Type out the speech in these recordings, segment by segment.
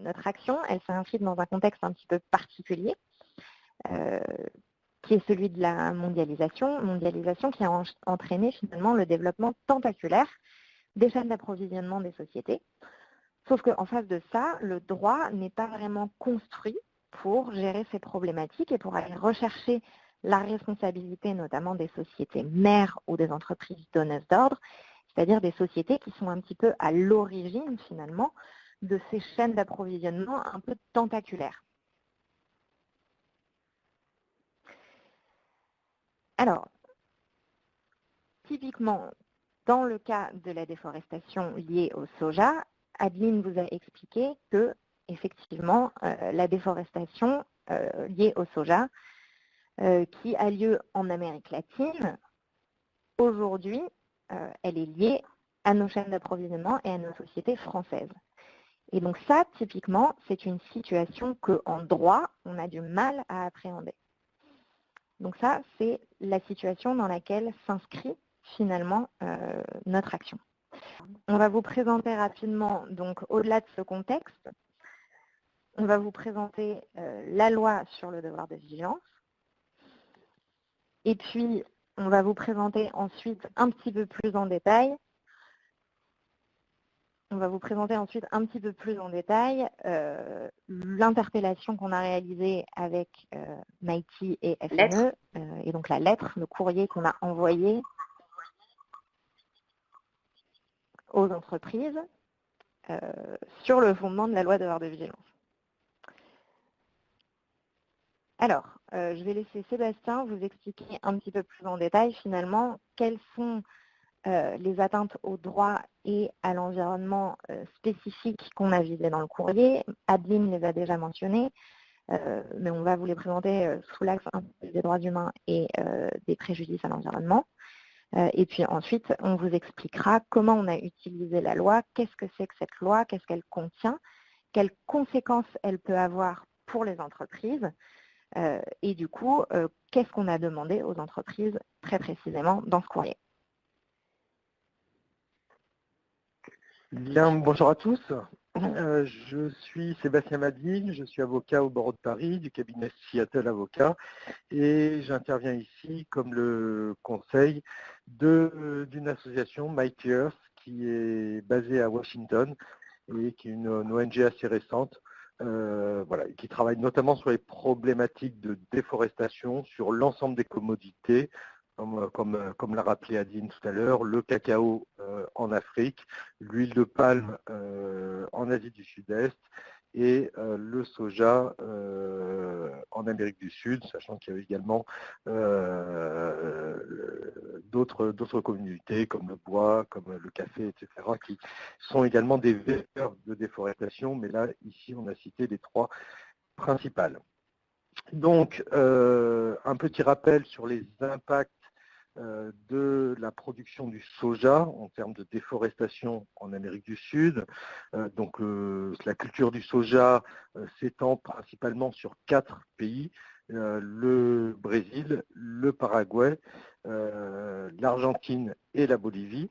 notre action, elle s'inscrit dans un contexte un petit peu particulier, qui est celui de la mondialisation qui a entraîné finalement le développement tentaculaire des chaînes d'approvisionnement des sociétés. Sauf qu'en face de ça, le droit n'est pas vraiment construit pour gérer ces problématiques et pour aller rechercher la responsabilité notamment des sociétés mères ou des entreprises donneuses d'ordre, c'est-à-dire des sociétés qui sont un petit peu à l'origine finalement de ces chaînes d'approvisionnement un peu tentaculaires. Alors, typiquement, dans le cas de la déforestation liée au soja, Adeline vous a expliqué que, effectivement, la déforestation liée au soja, qui a lieu en Amérique latine, aujourd'hui, elle est liée à nos chaînes d'approvisionnement et à nos sociétés françaises. Et donc ça, typiquement, c'est une situation qu'en droit, on a du mal à appréhender. Donc ça, c'est la situation dans laquelle s'inscrit finalement notre action. On va vous présenter rapidement, donc au-delà de ce contexte, on va vous présenter la loi sur le devoir de vigilance. Et puis, on va vous présenter ensuite un petit peu plus en détail l'interpellation qu'on a réalisée avec MIT et FNE, et donc la lettre, le courrier qu'on a envoyé aux entreprises sur le fondement de la loi devoir de vigilance. Alors, je vais laisser Sébastien vous expliquer un petit peu plus en détail finalement quelles sont les atteintes aux droits et à l'environnement spécifiques qu'on a visées dans le courrier. Adeline les a déjà mentionnés, mais on va vous les présenter sous l'axe des droits humains et des préjudices à l'environnement. Et puis ensuite, on vous expliquera comment on a utilisé la loi, qu'est-ce que c'est que cette loi, qu'est-ce qu'elle contient, quelles conséquences elle peut avoir pour les entreprises, et du coup, qu'est-ce qu'on a demandé aux entreprises très précisément dans ce courrier. Bien, bonjour à tous. Je suis Sébastien Madine, je suis avocat au barreau de Paris du cabinet Seattle Avocat et j'interviens ici comme le conseil d'une association, Mighty Earth, qui est basée à Washington et qui est une ONG assez récente, qui travaille notamment sur les problématiques de déforestation sur l'ensemble des commodités, comme l'a rappelé Adine tout à l'heure, le cacao en Afrique, l'huile de palme en Asie du Sud-Est et le soja en Amérique du Sud, sachant qu'il y a également d'autres communautés comme le bois, comme le café, etc., qui sont également des vecteurs de déforestation, mais là, ici, on a cité les trois principales. Donc, un petit rappel sur les impacts de la production du soja en termes de déforestation en Amérique du Sud. La culture du soja s'étend principalement sur 4 pays, le Brésil, le Paraguay, l'Argentine et la Bolivie,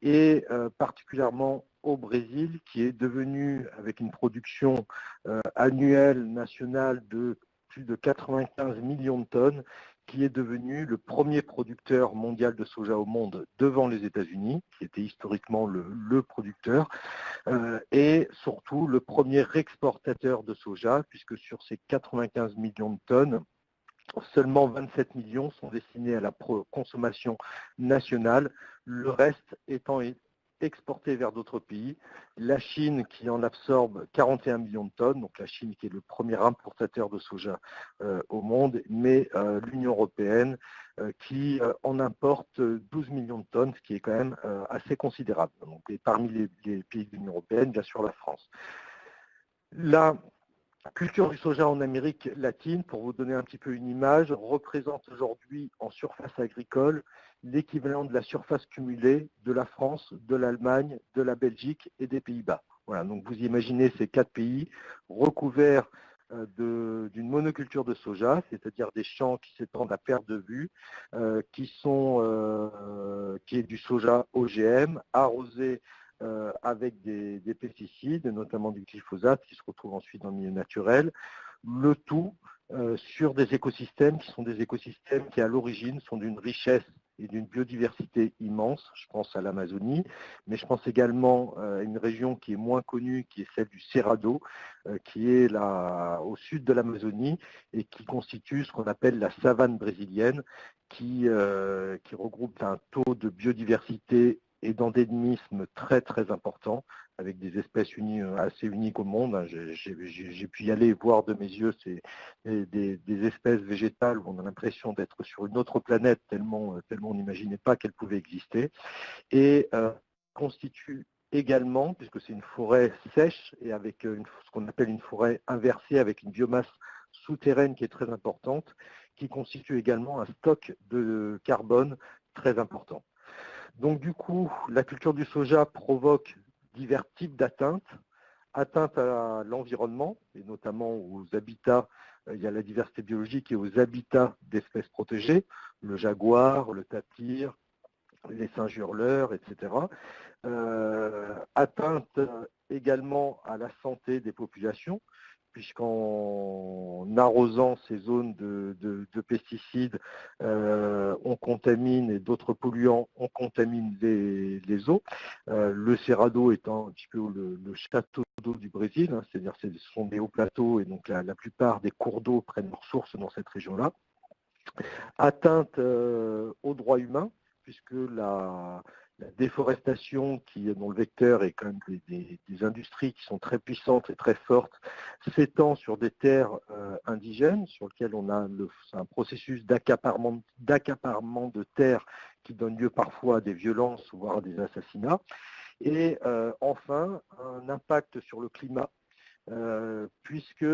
et particulièrement au Brésil, qui est devenu, avec une production annuelle nationale de plus de 95 millions de tonnes, qui est devenu le premier producteur mondial de soja au monde devant les États-Unis, qui était historiquement le producteur, et surtout le premier exportateur de soja, puisque sur ces 95 millions de tonnes, seulement 27 millions sont destinés à la consommation nationale, le reste étant exporté vers d'autres pays. La Chine qui en absorbe 41 millions de tonnes, donc la Chine qui est le premier importateur de soja au monde, mais l'Union européenne qui en importe 12 millions de tonnes, ce qui est quand même assez considérable. Donc, et parmi les pays de l'Union européenne, bien sûr la France. La culture du soja en Amérique latine, pour vous donner un petit peu une image, représente aujourd'hui en surface agricole l'équivalent de la surface cumulée de la France, de l'Allemagne, de la Belgique et des Pays-Bas. Voilà, donc vous imaginez ces 4 pays recouverts d'une monoculture de soja, c'est-à-dire des champs qui s'étendent à perte de vue, qui est du soja OGM, arrosé avec des pesticides, notamment du glyphosate, qui se retrouve ensuite dans le milieu naturel, le tout sur des écosystèmes qui sont des écosystèmes qui, à l'origine, sont d'une richesse et d'une biodiversité immense. Je pense à l'Amazonie, mais je pense également à une région qui est moins connue, qui est celle du Cerrado, qui est là, au sud de l'Amazonie et qui constitue ce qu'on appelle la savane brésilienne, qui regroupe un taux de biodiversité et d'endémisme très très important, avec des espèces assez uniques au monde. J'ai pu y aller voir de mes yeux des espèces végétales où on a l'impression d'être sur une autre planète, tellement on n'imaginait pas qu'elles pouvaient exister. Et constitue également, puisque c'est une forêt sèche et avec ce qu'on appelle une forêt inversée, avec une biomasse souterraine qui est très importante, qui constitue également un stock de carbone très important. Donc du coup, la culture du soja provoque divers types d'atteintes, atteintes à l'environnement, et notamment aux habitats, il y a la diversité biologique et aux habitats d'espèces protégées, le jaguar, le tapir, les singes hurleurs, etc. Atteinte également à la santé des populations, puisqu'en arrosant ces zones de pesticides, on contamine, et d'autres polluants, on contamine les eaux. Le Cerrado étant un petit peu le château d'eau du Brésil, hein, c'est-à-dire ce sont des hauts plateaux, et donc la plupart des cours d'eau prennent leur source dans cette région-là. Atteinte aux droits humains, puisque la déforestation, dont le vecteur est quand même des industries qui sont très puissantes et très fortes, s'étend sur des terres indigènes, sur lesquelles on a un processus d'accaparement de terres qui donne lieu parfois à des violences, voire à des assassinats. Et enfin, un impact sur le climat, puisque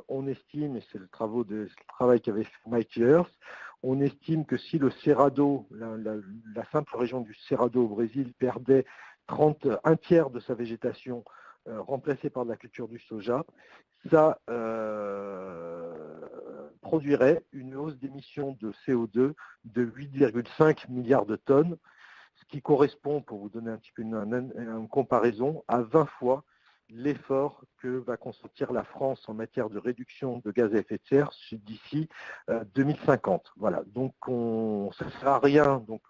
on estime, et c'est le travail qu'avait fait Mike Earth, on estime que si le Cerrado, la simple région du Cerrado au Brésil, perdait un tiers de sa végétation remplacée par de la culture du soja, ça produirait une hausse d'émissions de CO2 de 8,5 milliards de tonnes, ce qui correspond, pour vous donner un petit peu une comparaison, à 20 fois l'effort que va consentir la France en matière de réduction de gaz à effet de serre d'ici 2050. Voilà, donc ça ne sert à rien. Donc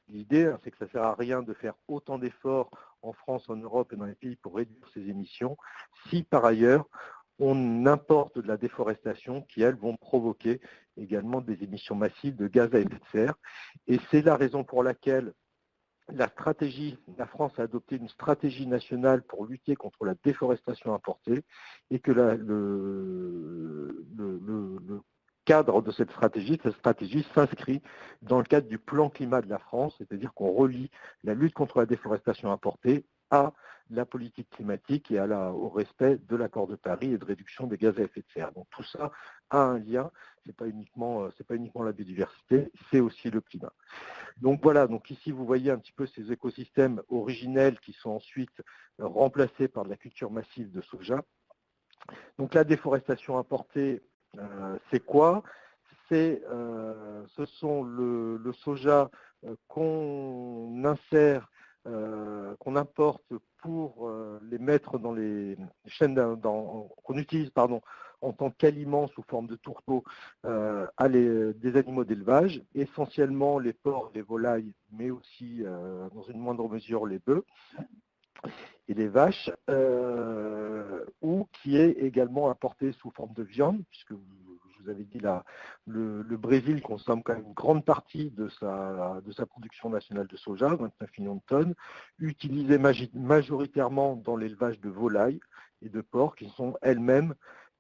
l'idée, c'est que ça ne sert à rien de faire autant d'efforts en France, en Europe et dans les pays pour réduire ces émissions, si par ailleurs on importe de la déforestation qui, elles, vont provoquer également des émissions massives de gaz à effet de serre. Et c'est la raison pour laquelle la France a adopté une stratégie nationale pour lutter contre la déforestation importée, et que le cadre de cette stratégie s'inscrit dans le cadre du plan climat de la France, c'est-à-dire qu'on relie la lutte contre la déforestation importée à la politique climatique et au respect de l'accord de Paris et de réduction des gaz à effet de serre. Donc tout ça a un lien, c'est pas uniquement la biodiversité, c'est aussi le climat. Donc voilà, donc ici vous voyez un petit peu ces écosystèmes originels qui sont ensuite remplacés par de la culture massive de soja. Donc la déforestation importée, c'est quoi? Ce sont le soja qu'on insère, qu'on importe pour les mettre dans les chaînes, qu'on utilise en tant qu'aliment sous forme de tourteaux des animaux d'élevage, essentiellement les porcs, les volailles, mais aussi dans une moindre mesure les bœufs et les vaches, ou qui est également importé sous forme de viande, puisque je vous avais dit le Brésil consomme quand même une grande partie de sa production nationale de soja, 29 millions de tonnes, utilisée majoritairement dans l'élevage de volailles et de porcs qui sont elles-mêmes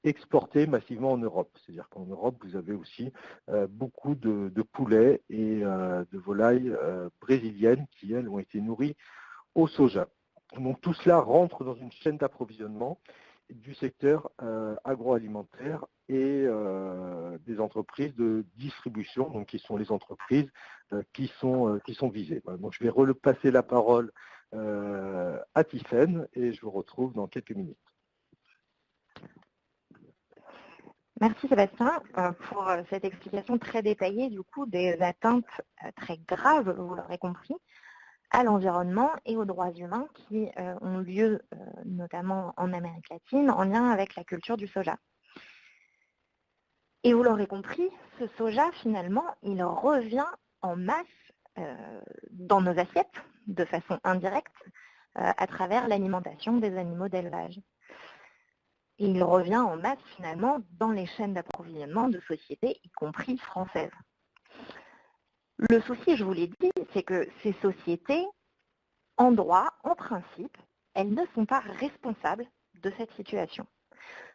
exportées massivement en Europe. C'est-à-dire qu'en Europe, vous avez aussi beaucoup de poulets et de volailles brésiliennes qui, elles, ont été nourries au soja. Donc tout cela rentre dans une chaîne d'approvisionnement du secteur agroalimentaire et des entreprises de distribution, donc qui sont les entreprises qui sont visées. Voilà. Donc je vais repasser la parole à Tiffaine et je vous retrouve dans quelques minutes. Merci Sébastien pour cette explication très détaillée du coup des atteintes très graves, vous l'aurez compris, à l'environnement et aux droits humains qui ont lieu notamment en Amérique latine en lien avec la culture du soja. Et vous l'aurez compris, ce soja finalement, il revient en masse dans nos assiettes de façon indirecte à travers l'alimentation des animaux d'élevage. Et il revient en masse finalement dans les chaînes d'approvisionnement de sociétés, y compris françaises. Le souci, je vous l'ai dit, c'est que ces sociétés, en droit, en principe, elles ne sont pas responsables de cette situation.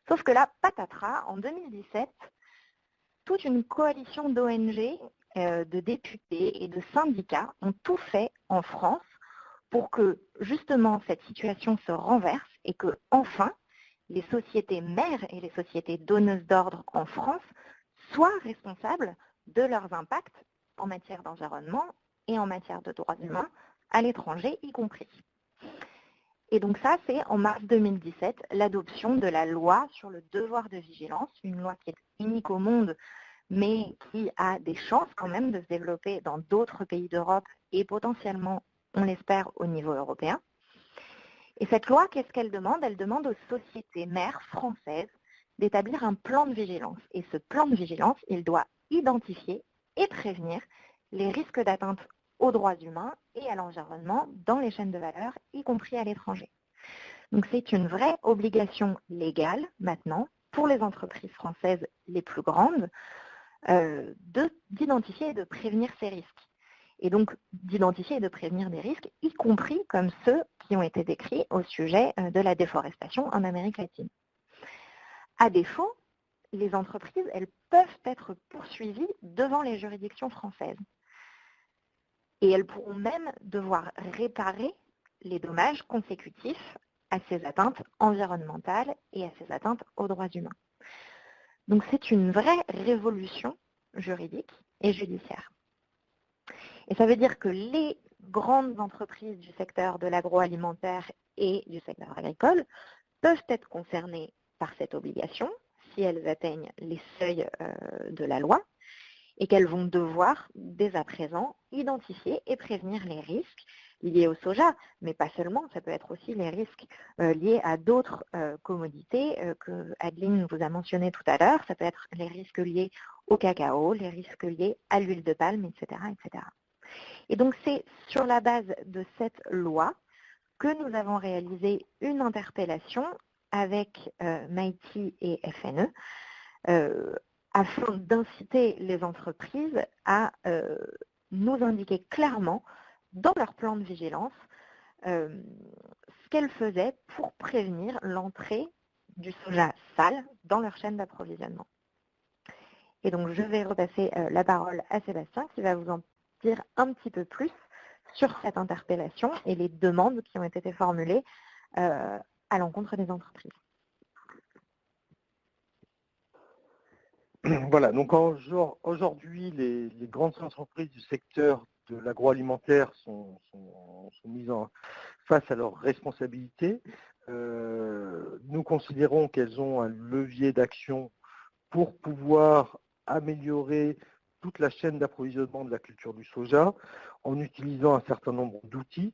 Sauf que là, patatras, en 2017, toute une coalition d'ONG, de députés et de syndicats ont tout fait en France pour que justement cette situation se renverse et que enfin les sociétés mères et les sociétés donneuses d'ordre en France soient responsables de leurs impacts en matière d'environnement et en matière de droits humains à l'étranger y compris. Et donc ça, c'est en mars 2017, l'adoption de la loi sur le devoir de vigilance, une loi qui est unique au monde, mais qui a des chances quand même de se développer dans d'autres pays d'Europe et potentiellement, on l'espère, au niveau européen. Et cette loi, qu'est-ce qu'elle demande? Elle demande aux sociétés mères françaises d'établir un plan de vigilance. Et ce plan de vigilance, il doit identifier et prévenir les risques d'atteinte aux droits humains et à l'environnement dans les chaînes de valeur, y compris à l'étranger. Donc c'est une vraie obligation légale maintenant pour les entreprises françaises les plus grandes d'identifier et de prévenir ces risques. Et donc d'identifier et de prévenir des risques, y compris comme ceux qui ont été décrits au sujet de la déforestation en Amérique latine. À défaut, les entreprises, elles peuvent être poursuivies devant les juridictions françaises. Et elles pourront même devoir réparer les dommages consécutifs à ces atteintes environnementales et à ces atteintes aux droits humains. Donc c'est une vraie révolution juridique et judiciaire. Et ça veut dire que les grandes entreprises du secteur de l'agroalimentaire et du secteur agricole peuvent être concernées par cette obligation si elles atteignent les seuils de la loi et qu'elles vont devoir, dès à présent, identifier et prévenir les risques liés au soja, mais pas seulement, ça peut être aussi les risques liés à d'autres commodités que Adeline vous a mentionné tout à l'heure, ça peut être les risques liés au cacao, les risques liés à l'huile de palme, etc., etc. Et donc c'est sur la base de cette loi que nous avons réalisé une interpellation avec MIT et FNE afin d'inciter les entreprises à nous indiquer clairement dans leur plan de vigilance ce qu'elles faisaient pour prévenir l'entrée du soja sale dans leur chaîne d'approvisionnement. Et donc je vais repasser la parole à Sébastien qui va vous en dire un petit peu plus sur cette interpellation et les demandes qui ont été formulées à l'encontre des entreprises. Voilà, donc aujourd'hui, les grandes entreprises du secteur de l'agroalimentaire sont mises face à leurs responsabilités. Nous considérons qu'elles ont un levier d'action pour pouvoir améliorer toute la chaîne d'approvisionnement de la culture du soja en utilisant un certain nombre d'outils,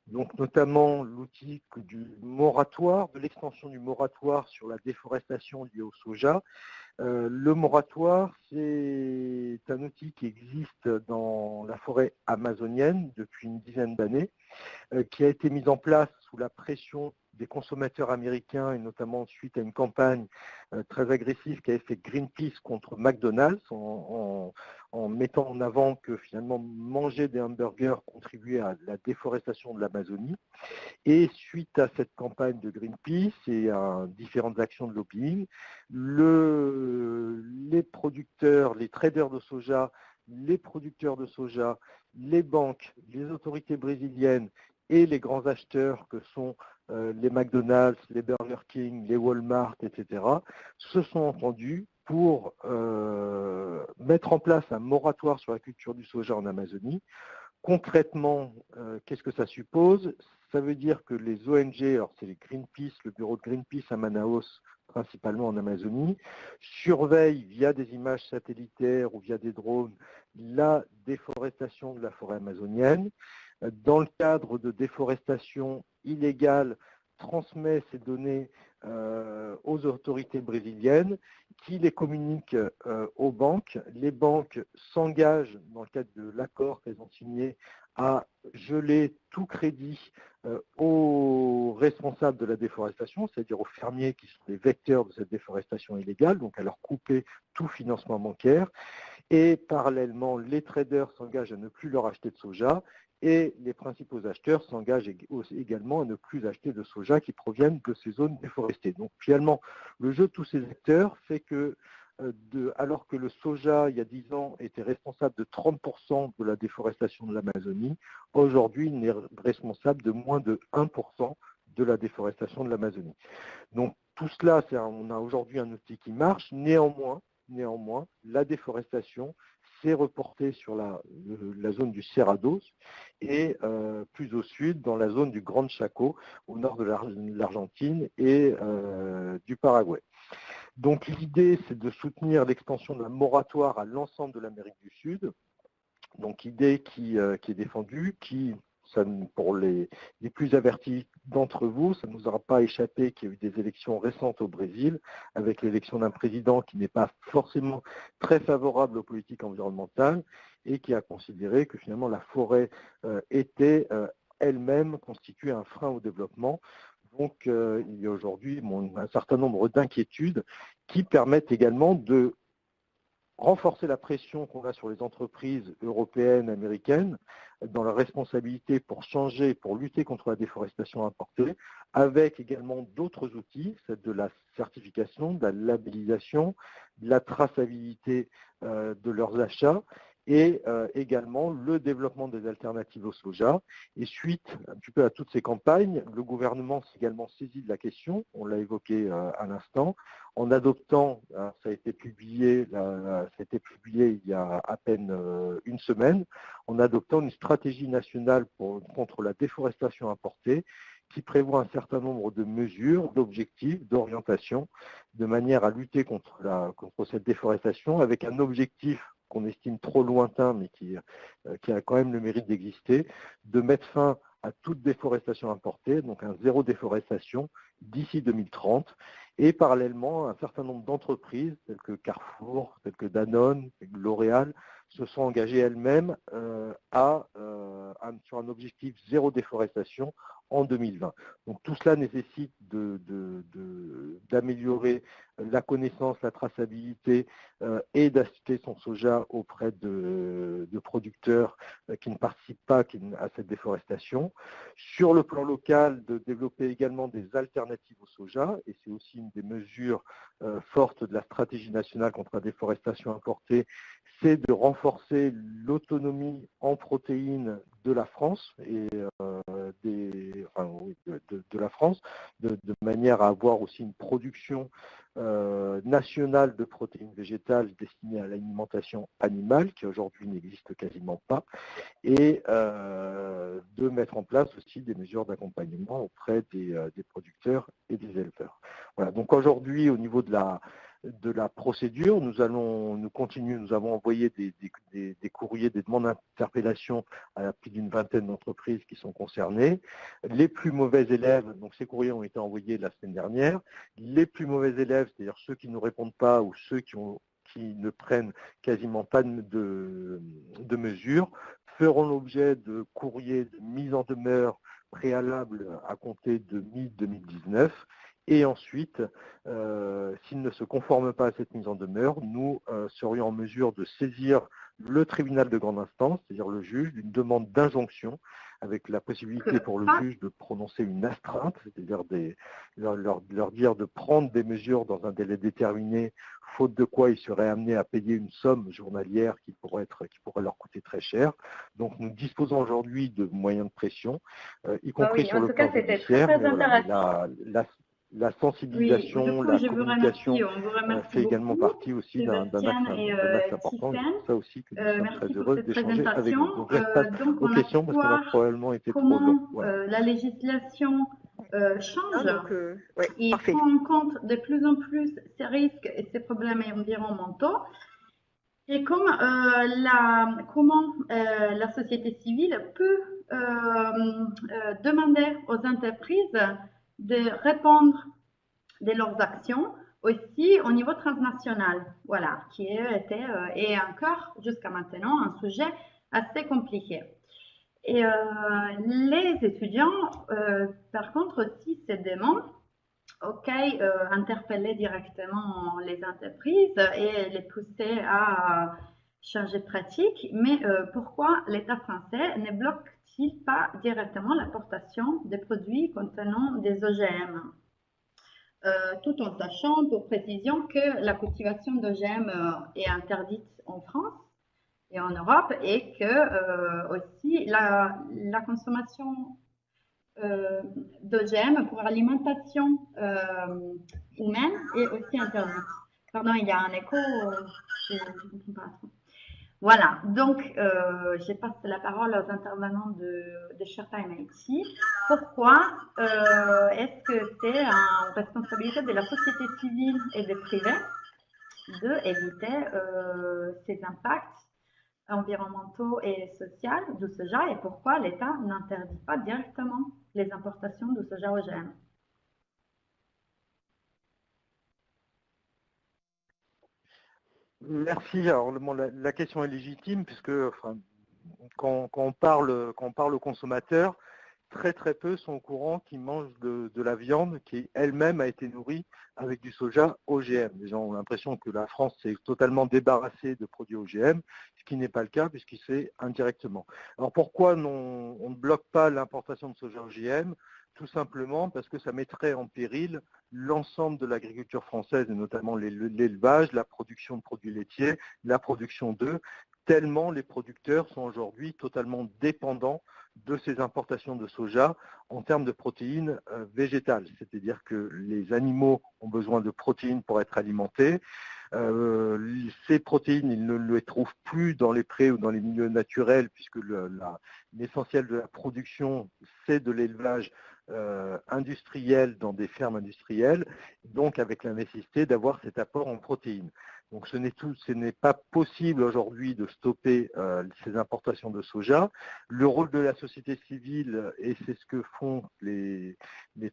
donc notamment l'outil du moratoire, de l'extension du moratoire sur la déforestation liée au soja. Le moratoire, c'est un outil qui existe dans la forêt amazonienne depuis une dizaine d'années, qui a été mis en place sous la pression des consommateurs américains et notamment suite à une campagne très agressive qu'avait fait Greenpeace contre McDonald's en mettant en avant que finalement manger des hamburgers contribuait à la déforestation de l'Amazonie. Et suite à cette campagne de Greenpeace et à différentes actions de lobbying, les producteurs, les traders de soja, les producteurs de soja, les banques, les autorités brésiliennes et les grands acheteurs que sont les McDonald's, les Burger King, les Walmart, etc., se sont entendus pour mettre en place un moratoire sur la culture du soja en Amazonie. Concrètement, qu'est-ce que ça suppose? Ça veut dire que les ONG, alors c'est les Greenpeace, le bureau de Greenpeace à Manaus, principalement en Amazonie, surveillent via des images satellitaires ou via des drones la déforestation de la forêt amazonienne, dans le cadre de déforestation illégale, transmet ces données aux autorités brésiliennes qui les communiquent aux banques. Les banques s'engagent, dans le cadre de l'accord qu'elles ont signé, à geler tout crédit aux responsables de la déforestation, c'est-à-dire aux fermiers qui sont les vecteurs de cette déforestation illégale, donc à leur couper tout financement bancaire. Et parallèlement, les traders s'engagent à ne plus leur acheter de soja et les principaux acheteurs s'engagent également à ne plus acheter de soja qui proviennent de ces zones déforestées. Donc finalement, le jeu de tous ces acteurs fait que, alors que le soja, il y a 10 ans, était responsable de 30% de la déforestation de l'Amazonie, aujourd'hui, il n'est responsable de moins de 1% de la déforestation de l'Amazonie. Donc tout cela, on a aujourd'hui un outil qui marche. Néanmoins, la déforestation s'est reportée sur la zone du Cerrados et plus au sud, dans la zone du Grand Chaco, au nord de l'Argentine et du Paraguay. Donc l'idée, c'est de soutenir l'extension d'un moratoire à l'ensemble de l'Amérique du Sud. Donc idée qui est défendue, pour les plus avertis d'entre vous, ça ne nous aura pas échappé qu'il y a eu des élections récentes au Brésil, avec l'élection d'un président qui n'est pas forcément très favorable aux politiques environnementales et qui a considéré que finalement la forêt était elle-même constituée un frein au développement. Donc il y a aujourd'hui un certain nombre d'inquiétudes qui permettent également de renforcer la pression qu'on a sur les entreprises européennes, américaines, dans leur responsabilité pour changer, pour lutter contre la déforestation importée, avec également d'autres outils, c'est de la certification, de la labellisation, de la traçabilité de leurs achats, et également le développement des alternatives au soja. Et suite un petit peu à toutes ces campagnes, le gouvernement s'est également saisi de la question, on l'a évoqué à l'instant, en adoptant, ça a été publié il y a à peine une semaine, en adoptant une stratégie nationale contre la déforestation importée qui prévoit un certain nombre de mesures, d'objectifs, d'orientations, de manière à lutter contre cette déforestation avec un objectif qu'on estime trop lointain, mais qui a quand même le mérite d'exister, de mettre fin à toute déforestation importée, donc un zéro déforestation d'ici 2030, et parallèlement, un certain nombre d'entreprises, telles que Carrefour, telles que Danone, telles que L'Oréal, se sont engagées elles-mêmes sur un objectif zéro déforestation en 2020. Donc tout cela nécessite d'améliorer la connaissance, la traçabilité et d'acheter son soja auprès de producteurs qui ne participent pas à cette déforestation. Sur le plan local, de développer également des alternatives au soja, et c'est aussi une des mesures fortes de la stratégie nationale contre la déforestation importée, c'est de renforcer l'autonomie en protéines de la France et de la France, de manière à avoir aussi une production nationale de protéines végétales destinées à l'alimentation animale, qui aujourd'hui n'existe quasiment pas, et de mettre en place aussi des mesures d'accompagnement auprès des producteurs et des éleveurs. Voilà. Donc aujourd'hui, au niveau de la procédure, nous avons envoyé des courriers, des demandes d'interpellation à plus d'une vingtaine d'entreprises qui sont concernées. Les plus mauvais élèves, donc ces courriers ont été envoyés la semaine dernière, les plus mauvais élèves, c'est-à-dire ceux qui ne répondent pas ou ceux qui ne prennent quasiment pas de mesures, feront l'objet de courriers de mise en demeure préalable à compter de mi-2019. Et ensuite, s'ils ne se conforment pas à cette mise en demeure, nous serions en mesure de saisir le tribunal de grande instance, c'est-à-dire le juge, d'une demande d'injonction, avec la possibilité pour le juge de prononcer une astreinte, c'est-à-dire leur dire de prendre des mesures dans un délai déterminé, faute de quoi ils seraient amenés à payer une somme journalière qui pourrait leur coûter très cher. Donc nous disposons aujourd'hui de moyens de pression, y compris sur le plan judiciaire. Très intéressant. La sensibilisation, oui, la communication fait également partie aussi d'un axe important. Et c'est pour ça aussi que nous sommes très heureux d'échanger avec vous. Donc je passe aux questions parce qu'on a probablement été trop long. Voilà. La législation change et prend en compte de plus en plus ces risques et ces problèmes environnementaux. Et comment la société civile peut demander aux entreprises de répondre de leurs actions aussi au niveau transnational, voilà, qui était et encore jusqu'à maintenant un sujet assez compliqué. Et les étudiants, par contre, aussi se demandent, OK, interpeller directement les entreprises et les pousser à changer de pratique, mais pourquoi l'État français ne bloque-t-il pas directement l'importation des produits contenant des OGM? Tout en sachant pour précision que la cultivation d'OGM est interdite en France et en Europe et que aussi la consommation d'OGM pour l'alimentation humaine est aussi interdite. Pardon, il y a un écho, je ne comprends pas trop. Voilà, donc je passe la parole aux intervenants de Sherpa MIT. Pourquoi est-ce que c'est une responsabilité de la société civile et des privés d'éviter ces impacts environnementaux et sociaux du soja et pourquoi l'État n'interdit pas directement les importations de soja OGM? Merci. Alors, la question est légitime puisque quand on parle aux consommateurs, très peu sont au courant qu'ils mangent de la viande qui elle-même a été nourrie avec du soja OGM. Les gens ont l'impression que la France s'est totalement débarrassée de produits OGM, ce qui n'est pas le cas puisqu'il se fait indirectement. Alors pourquoi on ne bloque pas l'importation de soja OGM? Tout simplement parce que ça mettrait en péril l'ensemble de l'agriculture française, et notamment l'élevage, la production de produits laitiers, la production d'œufs, tellement les producteurs sont aujourd'hui totalement dépendants de ces importations de soja en termes de protéines végétales. C'est-à-dire que les animaux ont besoin de protéines pour être alimentés. Ces protéines, ils ne les trouvent plus dans les prés ou dans les milieux naturels puisque l'essentiel de la production, c'est de l'élevage industriel dans des fermes industrielles, donc avec la nécessité d'avoir cet apport en protéines. Donc ce n'est pas possible aujourd'hui de stopper ces importations de soja. Le rôle de la société civile, et c'est ce que font les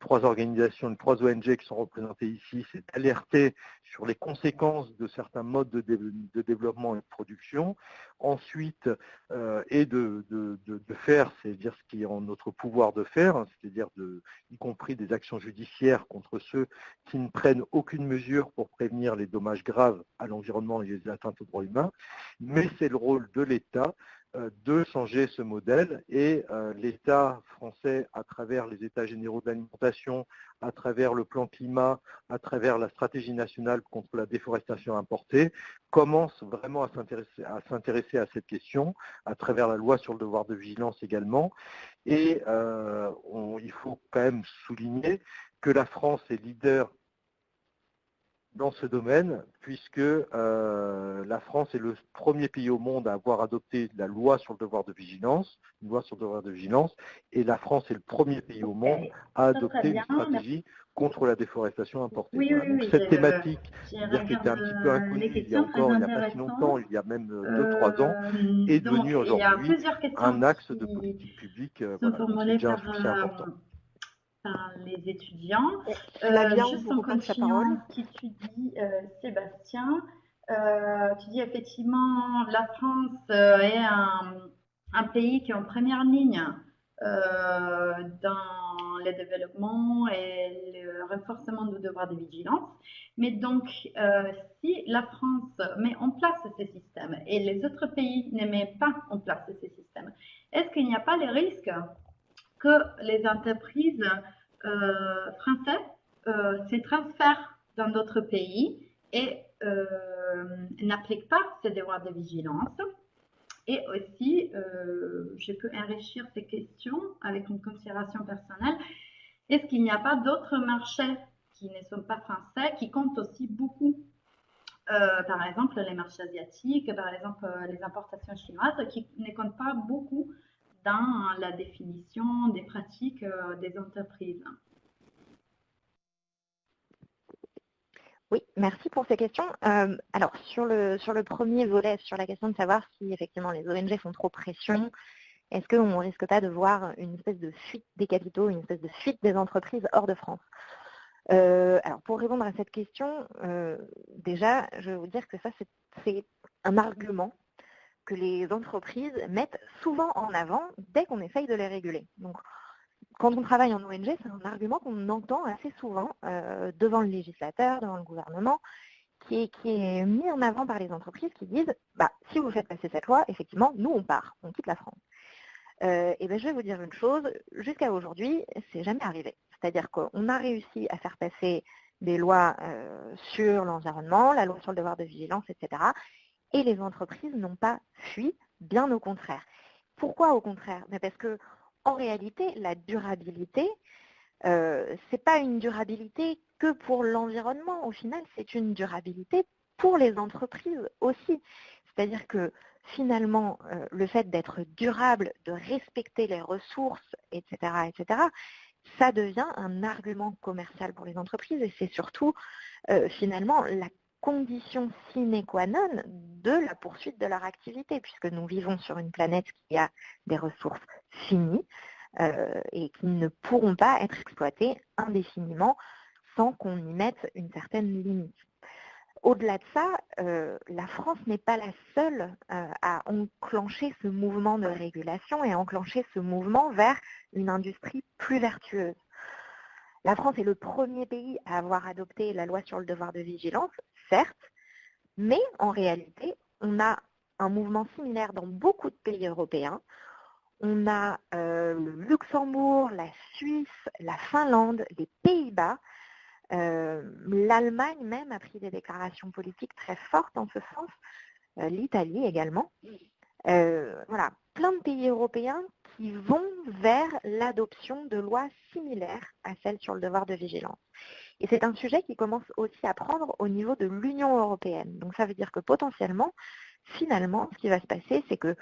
trois organisations, les trois ONG qui sont représentées ici, c'est d'alerter sur les conséquences de certains modes de développement et de production. Ensuite, et de faire, c'est-à-dire ce qui est en notre pouvoir de faire, c'est-à-dire y compris des actions judiciaires contre ceux qui ne prennent aucune mesure pour prévenir les dommages graves à l'environnement et les atteintes aux droits humains. Mais c'est le rôle de l'État de changer ce modèle et l'État français, à travers les États généraux de l'alimentation, à travers le plan climat, à travers la stratégie nationale contre la déforestation importée, commence vraiment à s'intéresser à cette question, à travers la loi sur le devoir de vigilance également. Et il faut quand même souligner que la France est leader dans ce domaine, puisque la France est le premier pays au monde à avoir adopté la loi sur le devoir de vigilance, et la France est le premier pays au monde à adopter une stratégie contre la déforestation importée. Oui, voilà. oui, Donc oui, cette thématique, c'est-à-dire qui était un petit peu inconnue il y a pas si longtemps, il y a même 2-3 ans, est devenue aujourd'hui un axe de politique publique. Voilà. Donc c'est déjà un succès important. Par les étudiants. Juste en continuant ce que tu dis, Sébastien, tu dis effectivement la France est un pays qui est en première ligne dans le développement et le renforcement du devoir de vigilance. Mais donc, si la France met en place ces systèmes et les autres pays ne mettent pas en place ces systèmes, est-ce qu'il n'y a pas le risque que les entreprises françaises se transfèrent dans d'autres pays et n'appliquent pas ces devoirs de vigilance? Et aussi, je peux enrichir ces questions avec une considération personnelle. Est-ce qu'il n'y a pas d'autres marchés qui ne sont pas français, qui comptent aussi beaucoup? Par exemple, les marchés asiatiques, par exemple, les importations chinoises, qui ne comptent pas beaucoup dans la définition des pratiques des entreprises. Oui, merci pour ces questions. Alors, sur le premier volet, sur la question de savoir si effectivement les ONG font trop pression est-ce qu'on ne risque pas de voir une espèce de fuite des capitaux, une espèce de fuite des entreprises hors de France? Alors, pour répondre à cette question, déjà, je vais vous dire que ça, c'est un argument que les entreprises mettent souvent en avant dès qu'on essaye de les réguler. Donc, quand on travaille en ONG, c'est un argument qu'on entend assez souvent devant le législateur, devant le gouvernement, qui est mis en avant par les entreprises qui disent bah, si vous faites passer cette loi, effectivement, nous on part, on quitte la France. Et ben, je vais vous dire une chose, jusqu'à aujourd'hui, c'est jamais arrivé. C'est-à-dire qu'on a réussi à faire passer des lois sur l'environnement, la loi sur le devoir de vigilance, etc. Et les entreprises n'ont pas fui, bien au contraire. Pourquoi au contraire? Parce que en réalité, la durabilité, c'est pas une durabilité que pour l'environnement. Au final, c'est une durabilité pour les entreprises aussi. C'est-à-dire que finalement, le fait d'être durable, de respecter les ressources, etc., ça devient un argument commercial pour les entreprises et c'est surtout finalement la condition sine qua non de la poursuite de leur activité, puisque nous vivons sur une planète qui a des ressources finies et qui ne pourront pas être exploitées indéfiniment sans qu'on y mette une certaine limite. Au-delà de ça, la France n'est pas la seule à enclencher ce mouvement de régulation et à enclencher ce mouvement vers une industrie plus vertueuse. La France est le premier pays à avoir adopté la loi sur le devoir de vigilance, certes, mais en réalité, on a un mouvement similaire dans beaucoup de pays européens. On a le Luxembourg, la Suisse, la Finlande, les Pays-Bas. L'Allemagne même a pris des déclarations politiques très fortes en ce sens, l'Italie également. Voilà, plein de pays européens qui vont vers l'adoption de lois similaires à celles sur le devoir de vigilance. Et c'est un sujet qui commence aussi à prendre au niveau de l'Union européenne. Donc ça veut dire que potentiellement, finalement, ce qui va se passer, c'est que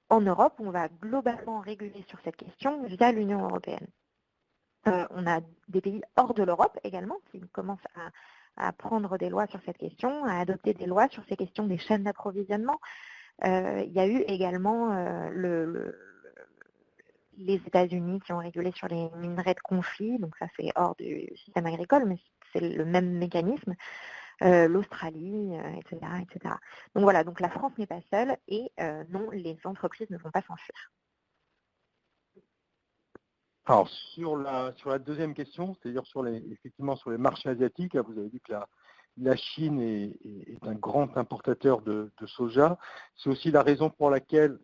en Europe, on va globalement réguler sur cette question via l'Union européenne. On a des pays hors de l'Europe également qui commencent à prendre des lois sur cette question, à adopter des lois sur ces questions des chaînes d'approvisionnement. Il y a eu également les États-Unis qui ont régulé sur les minerais de conflit, donc ça c'est hors du système agricole, mais c'est le même mécanisme, l'Australie, etc., etc. Donc voilà, donc la France n'est pas seule et non, les entreprises ne vont pas s'enfuir. Alors sur la deuxième question, c'est-à-dire effectivement sur les marchés asiatiques, vous avez dit que la Chine est un grand importateur de soja. C'est aussi la raison pour laquelle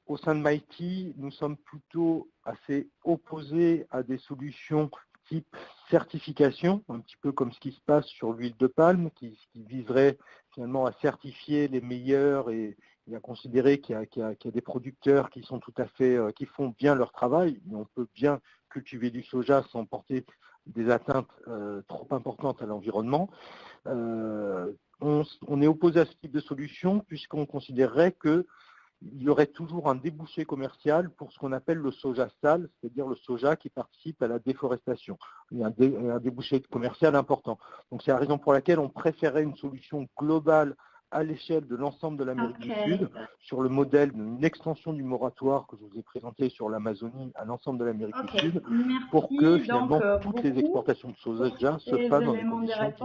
au sein de Mighty, nous sommes plutôt assez opposés à des solutions type certification, un petit peu comme ce qui se passe sur l'huile de palme, qui viserait finalement à certifier les meilleurs et à considérer qu'il y a des producteurs qui sont tout à fait, qui font bien leur travail, mais on peut bien cultiver du soja sans porter des atteintes trop importantes à l'environnement. On est opposé à ce type de solution puisqu'on considérerait qu'il y aurait toujours un débouché commercial pour ce qu'on appelle le soja sale, c'est-à-dire le soja qui participe à la déforestation. Il y a un débouché commercial important. Donc c'est la raison pour laquelle on préférait une solution globale à l'échelle de l'ensemble de l'Amérique du Sud, sur le modèle d'une extension du moratoire que je vous ai présenté sur l'Amazonie à l'ensemble de l'Amérique du Sud, pour que finalement toutes les exportations de soja se fassent dans des conditions qui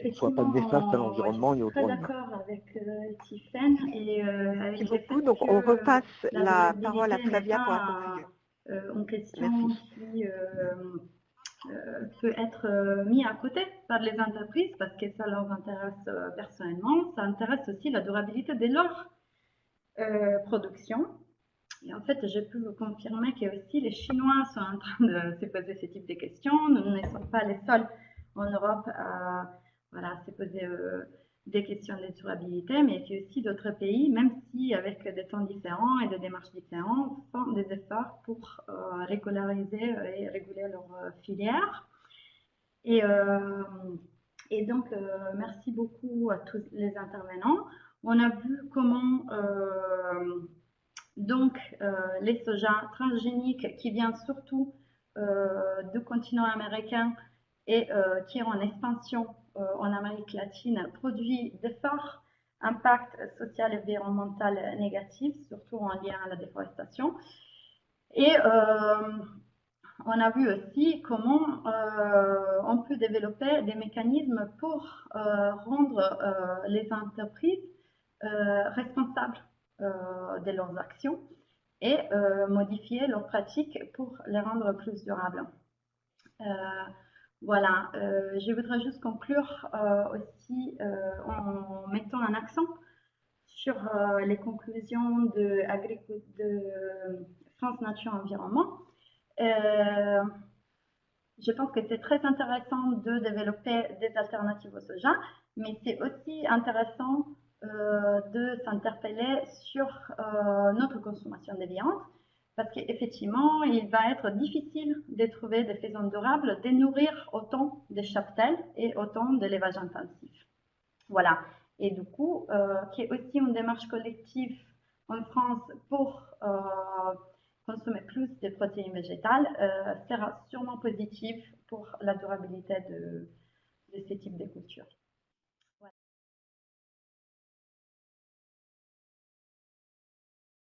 ne soient pas néfastes à l'environnement et aux droits humains. D'accord avec Tiffaine et avec Merci beaucoup. Donc on repasse la parole à Flavia pour la conclusion. En question qui peut être mis à côté par les entreprises parce que ça leur intéresse personnellement. Ça intéresse aussi la durabilité de leur production. Et en fait, je peux vous confirmer que aussi les Chinois sont en train de se poser ce type de questions. Nous ne sommes pas les seuls en Europe à se poser des questions de durabilité, mais il y a aussi d'autres pays, même si avec des temps différents et des démarches différentes, font des efforts pour régulariser et réguler leur filière. Et donc, merci beaucoup à tous les intervenants. On a vu comment les sojas transgéniques qui viennent surtout du continent américain et qui est en expansion en Amérique latine produit de forts impact social et environnemental négatif, surtout en lien à la déforestation. Et on a vu aussi comment on peut développer des mécanismes pour rendre les entreprises responsables de leurs actions et modifier leurs pratiques pour les rendre plus durables. Voilà, je voudrais juste conclure aussi en mettant un accent sur les conclusions de France Nature Environnement. Je pense que c'est très intéressant de développer des alternatives au soja, mais c'est aussi intéressant de s'interpeller sur notre consommation de viande, parce qu'effectivement, il va être difficile de trouver des faisans durables, de nourrir autant de cheptels et autant d'élevage intensif. Voilà. Et du coup, qui est aussi une démarche collective en France pour consommer plus de protéines végétales, sera sûrement positif pour la durabilité de ces types de cultures.